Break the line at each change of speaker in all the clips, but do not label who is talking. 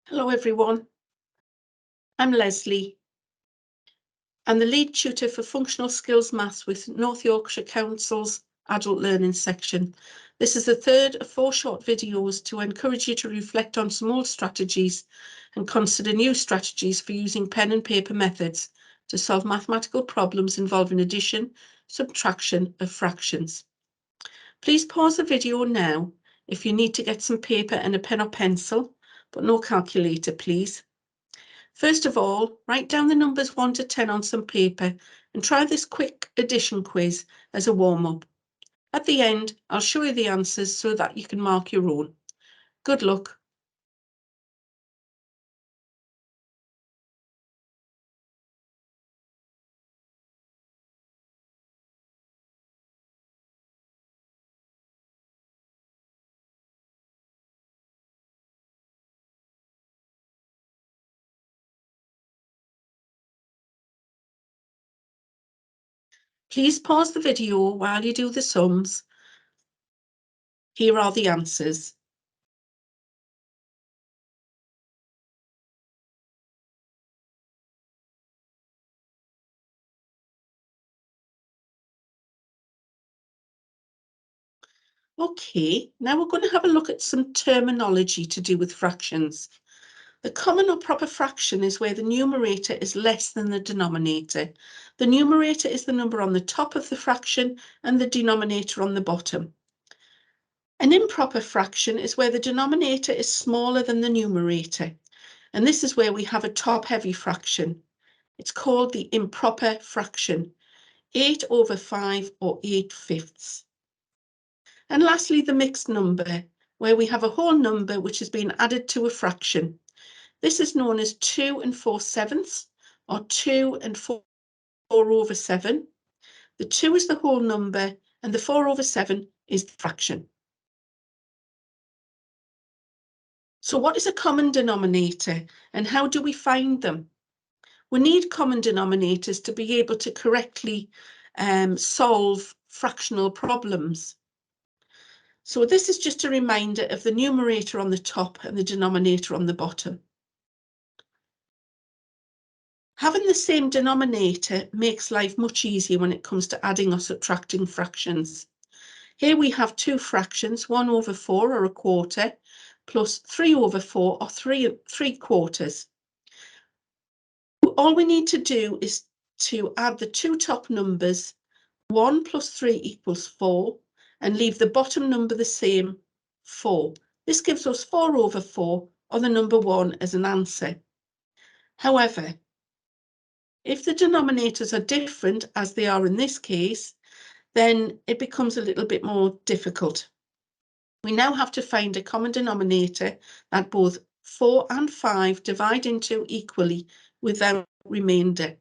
Hello everyone, I'm Leslie. I'm the lead tutor for Functional Skills Maths with North Yorkshire Council's Adult Learning section. This is the third of 4 short videos to encourage you to reflect on some old strategies and consider new strategies for using pen and paper methods to solve mathematical problems involving addition, subtraction of fractions. Please pause the video now if you need to get some paper and a pen or pencil, but no calculator, please. First of all, write down the numbers 1 to 10 on some paper and try this quick addition quiz as a warm-up. At the end, I'll show you the answers so that you can mark your own. Good luck. Please pause the video while you do the sums. Here are the answers. Okay, now we're going to have a look at some terminology to do with fractions. The common or proper fraction is where the numerator is less than the denominator. The numerator is the number on the top of the fraction and the denominator on the bottom. An improper fraction is where the denominator is smaller than the numerator. And this is where we have a top-heavy fraction. It's called the improper fraction, 8/5 or 8/5. And lastly, the mixed number, where we have a whole number which has been added to a fraction. This is known as 2 4/7 or 2 4/7. The 2 is the whole number and the 4/7 is the fraction. So what is a common denominator and how do we find them? We need common denominators to be able to correctly solve fractional problems. So this is just a reminder of the numerator on the top and the denominator on the bottom. Having the same denominator makes life much easier when it comes to adding or subtracting fractions. Here we have 2 fractions, 1/4 or 1/4, plus 3/4 or 3/4. All we need to do is to add the 2 top numbers, 1 plus 3 equals 4, and leave the bottom number the same, 4. This gives us 4/4, or the number 1, as an answer. However, if the denominators are different, as they are in this case, then it becomes a little bit more difficult. We now have to find a common denominator that both 4 and 5 divide into equally without remainder.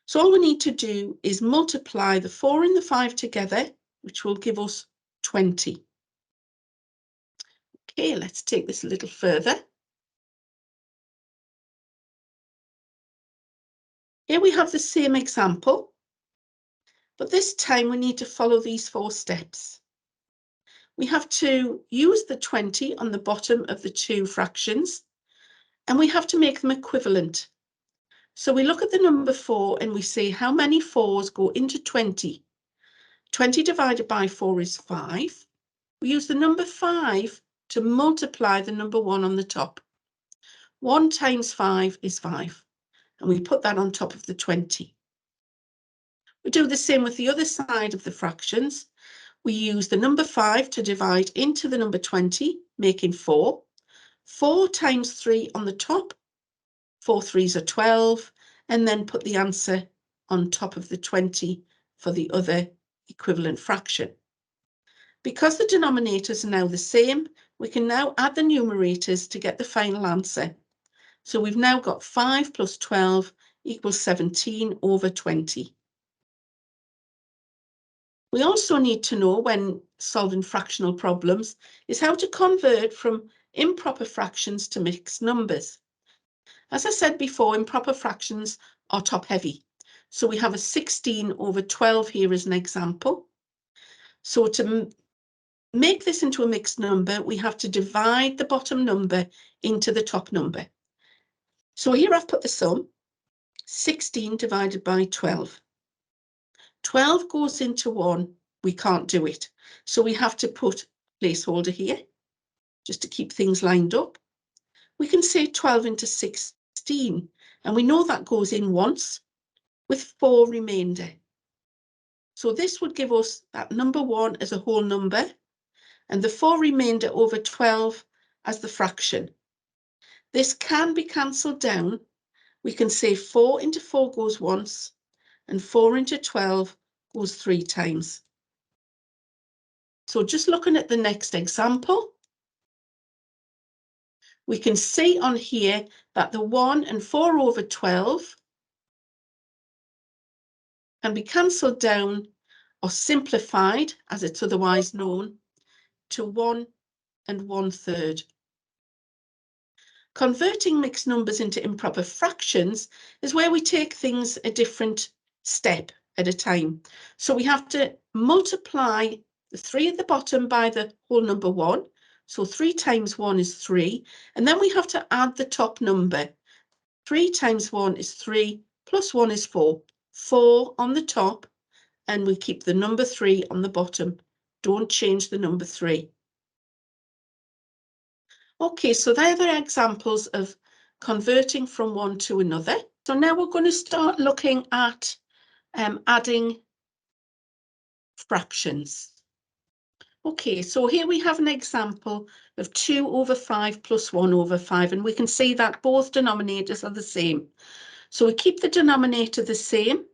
So all we need to do is multiply the 4 and the 5 together, which will give us 20. Okay, let's take this a little further. Here we have the same example, but this time we need to follow these 4 steps. We have to use the 20 on the bottom of the 2 fractions, and we have to make them equivalent. So we look at the number 4 and we say how many 4s go into 20. 20 divided by 4 is 5. We use the number 5 to multiply the number 1 on the top. 1 times 5 is 5, and we put that on top of the 20. We do the same with the other side of the fractions. We use the number 5 to divide into the number 20, making 4. 4 times 3 on the top, 4 3s are 12, and then put the answer on top of the 20 for the other equivalent fraction. Because the denominators are now the same, we can now add the numerators to get the final answer. So we've now got 5 plus 12 equals 17/20. We also need to know, when solving fractional problems, is how to convert from improper fractions to mixed numbers. As I said before, improper fractions are top-heavy. So we have a 16/12 here as an example. So to make this into a mixed number, we have to divide the bottom number into the top number. So here I've put the sum, 16 divided by 12. 12 goes into 1, we can't do it. So we have to put a placeholder here, just to keep things lined up. We can say 12 into 16, and we know that goes in once with 4 remainder. So this would give us that number 1 as a whole number, and the 4 remainder over 12 as the fraction. This can be cancelled down. We can say 4 into 4 goes once, and 4 into 12 goes 3 times. So just looking at the next example, we can see on here that the 1 and 4 over 12 can be cancelled down or simplified, as it's otherwise known, to 1 and 1/3. Converting mixed numbers into improper fractions is where we take things a different step at a time. So we have to multiply the 3 at the bottom by the whole number 1. So 3 times 1 is 3. And then we have to add the top number. 3 times 1 is 3, plus 1 is 4. 4 on the top, and we keep the number 3 on the bottom. Don't change the number 3. Okay, so they're the examples of converting from one to another. So now we're going to start looking at adding fractions. Okay, so here we have an example of 2 over 5 plus 1 over 5, and we can see that both denominators are the same. So we keep the denominator the same,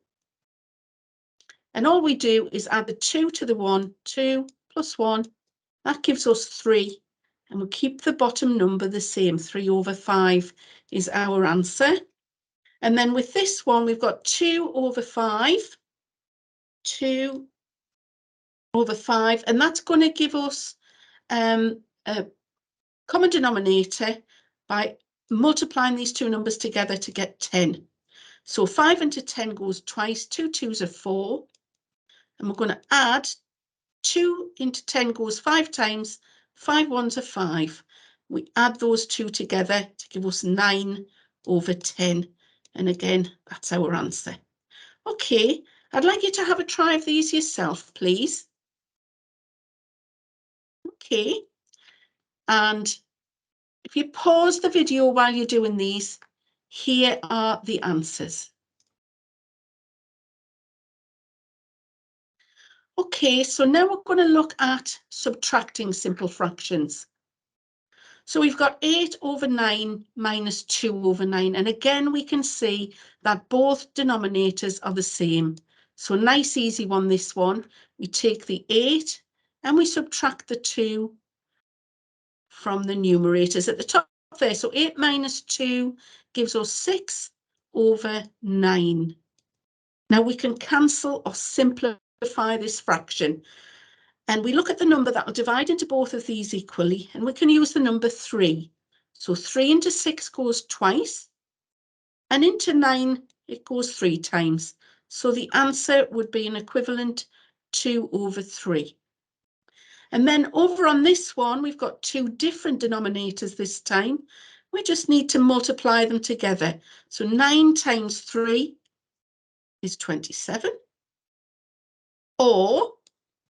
and all we do is add the 2 to the 1, 2 plus 1, that gives us 3, and we'll keep the bottom number the same, 3 over 5 is our answer. And then with this one, we've got 2 over 5, 2 over 5, and that's going to give us a common denominator by multiplying these two numbers together to get 10. So 5 into 10 goes twice, 2 2s are 4, and we're going to add 2 into 10 goes 5 times, 5 1s are 5. We add those two together to give us 9 over 10. And again, that's our answer. Okay, I'd like you to have a try of these yourself, please. Okay, and if you pause the video while you're doing these, here are the answers. Okay, so now we're going to look at subtracting simple fractions. So we've got 8 over 9 minus 2 over 9. And again, we can see that both denominators are the same. So a nice, easy one, this one. We take the 8 and we subtract the 2 from the numerators at the top there. So 8 minus 2 gives us 6 over 9. Now we can cancel or simplify this fraction. And we look at the number that will divide into both of these equally, and we can use the number 3. So 3 into 6 goes twice, and into 9 it goes 3 times. So the answer would be an equivalent 2 over 3. And then over on this one, we've got 2 different denominators this time. We just need to multiply them together. So 9 times 3 is 27. Or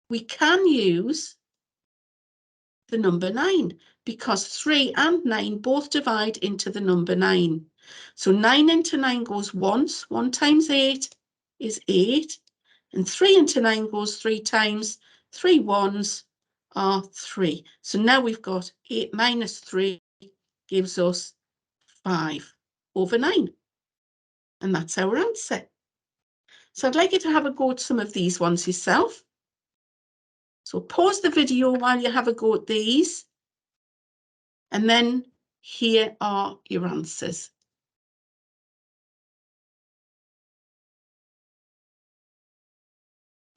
we can use the number 9, because 3 and 9 both divide into the number 9. So 9 into 9 goes once. 1 times 8 is 8. And 3 into 9 goes 3 times. 3 1s are 3. So now we've got 8 minus 3 gives us 5 over 9. And that's our answer. So I'd like you to have a go at some of these ones yourself. So pause the video while you have a go at these. And then here are your answers.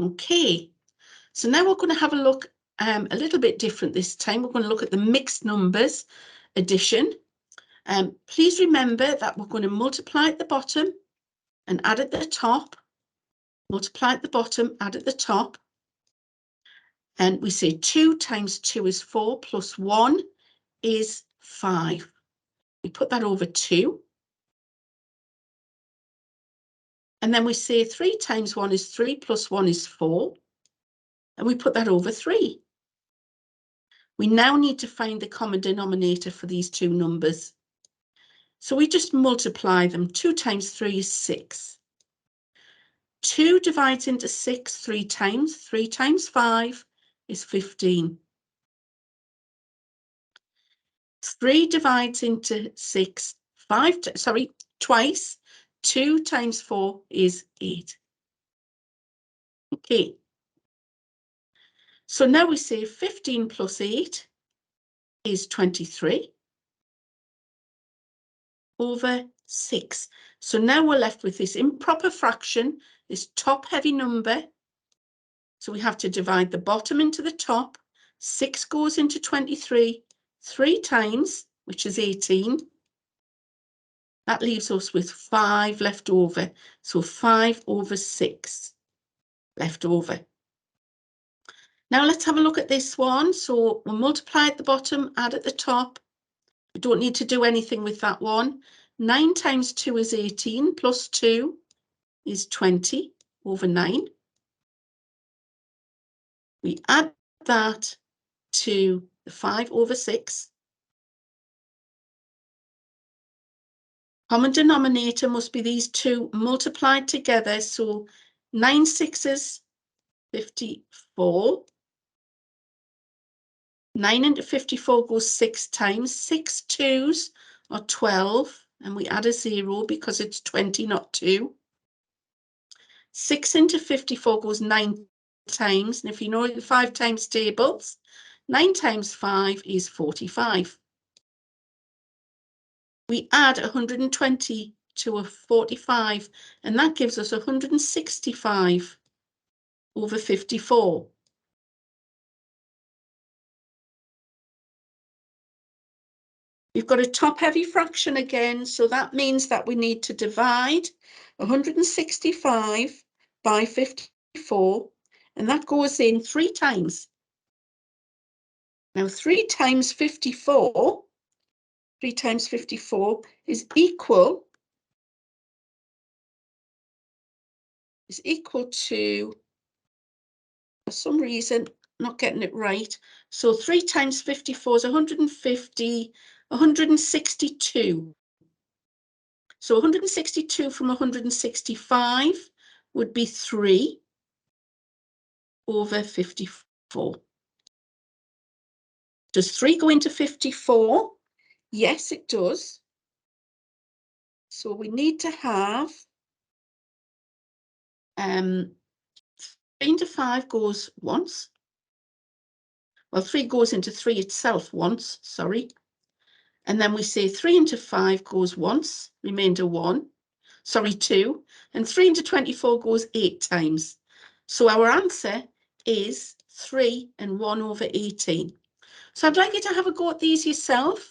Okay, so now we're going to have a look a little bit different this time. We're going to look at the mixed numbers addition. Please remember that we're going to multiply at the bottom and add at the top. Multiply at the bottom, add at the top. And we say 2 times 2 is 4 plus 1 is 5. We put that over 2. And then we say 3 times 1 is 3 plus 1 is 4. And we put that over 3. We now need to find the common denominator for these two numbers. So we just multiply them. 2 times 3 is 6. 2 divides into 6 3 times. 3 times 5 is 15. 3 divides into 6 twice. 2 times 4 is 8. Okay. So now we say 15 plus 8 is 23 over 6. So now we're left with this improper fraction, this top-heavy number. So we have to divide the bottom into the top. 6 goes into 23 3 times, which is 18. That leaves us with 5 left over. So 5 over 6 left over. Now let's have a look at this one. So we'll multiply at the bottom, add at the top. We don't need to do anything with that one. 9 times 2 is 18, plus 2 is 20 over 9. We add that to the 5 over 6. Common denominator must be these two multiplied together. So 9 sixes, 54. 9 into 54 goes 6 times. 6 twos are 12. And we add a 0 because it's 20, not 2. 6 into 54 goes 9 times. And if you know the 5 times tables, 9 times 5 is 45. We add 120 to a 45, and that gives us 165 over 54. We've got a top-heavy fraction again, so that means that we need to divide 165 by 54, and that goes in 3 times. Now, 3 times 54 is equal to, for some reason, not getting it right. So 3 times 54 is 150, 162. So 162 from 165 would be 3 over 54. Does 3 go into 54? Yes, it does. So we need to have 3 into 5 goes once. Well, 3 goes into 3 itself once, sorry. And then we say 3 into 5 goes once, remainder 1. Sorry, 2. And 3 into 24 goes 8 times. So our answer is 3 and 1 over 18. So I'd like you to have a go at these yourself.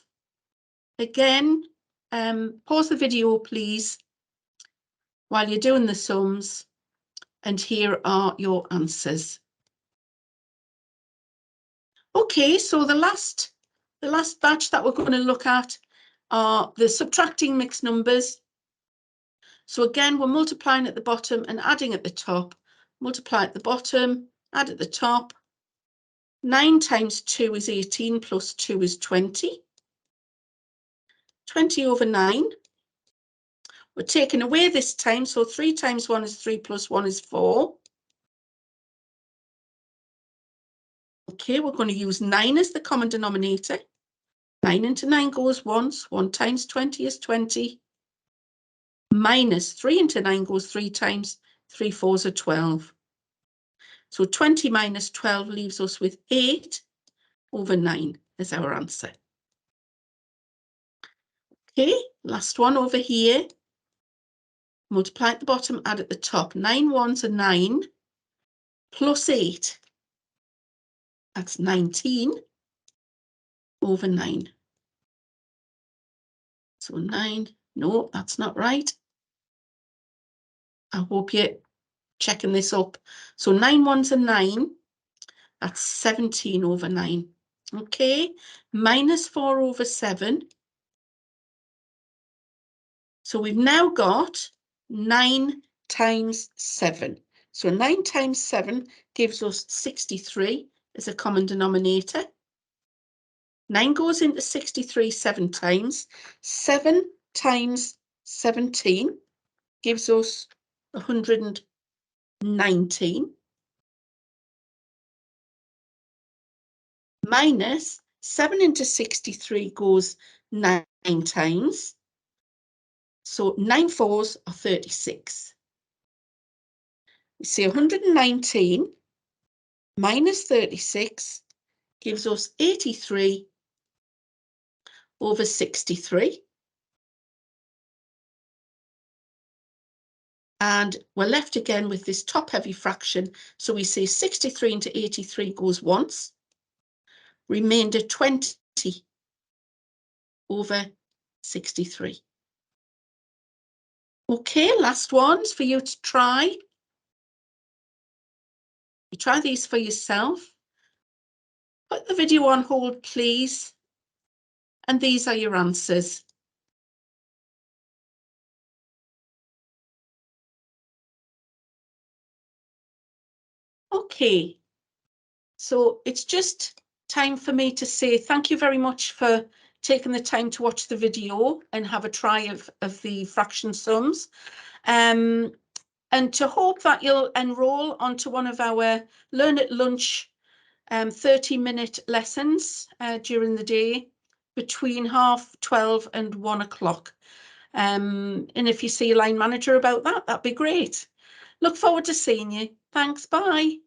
Again, pause the video, please, while you're doing the sums. And here are your answers. Okay, so the last batch that we're going to look at are the subtracting mixed numbers. So again, we're multiplying at the bottom and adding at the top. Multiply at the bottom, add at the top. 9 times 2 is 18, plus 2 is 20. 20 over 9. We're taking away this time, so 3 times 1 is 3, plus 1 is 4. Okay, we're going to use 9 as the common denominator. 9 into 9 goes once. 1 times 20 is 20. Minus 3 into 9 goes 3 times. 3 fours are 12. So 20 minus 12 leaves us with 8 over 9 as our answer. Okay, last one over here. Multiply at the bottom, add at the top. 9 ones are 9 plus 8. That's 19 over 9. So 9, no, that's not right. I hope you're checking this up. So 9 ones are 9. That's 17 over 9. Okay, minus 4 over 7. So we've now got 9 times 7. So 9 times 7 gives us 63 as a common denominator. 9 goes into 63 7 times. 7 times 17 gives us 119. Minus 7 into 63 goes 9 times. So 9 fours are 36. We see 119 minus 36 gives us 83 over 63. And we're left again with this top-heavy fraction. So we say 63 into 83 goes once. Remainder 20 over 63. Okay, last ones for you to try. You try these for yourself. Put the video on hold, please. And these are your answers. Okay, so it's just time for me to say thank you very much for taking the time to watch the video and have a try of the fraction sums. And to hope that you'll enroll onto one of our Learn at Lunch 30-minute lessons during the day between 12:30 and 1 o'clock. And if you see a line manager about that, that'd be great. Look forward to seeing you. Thanks, bye.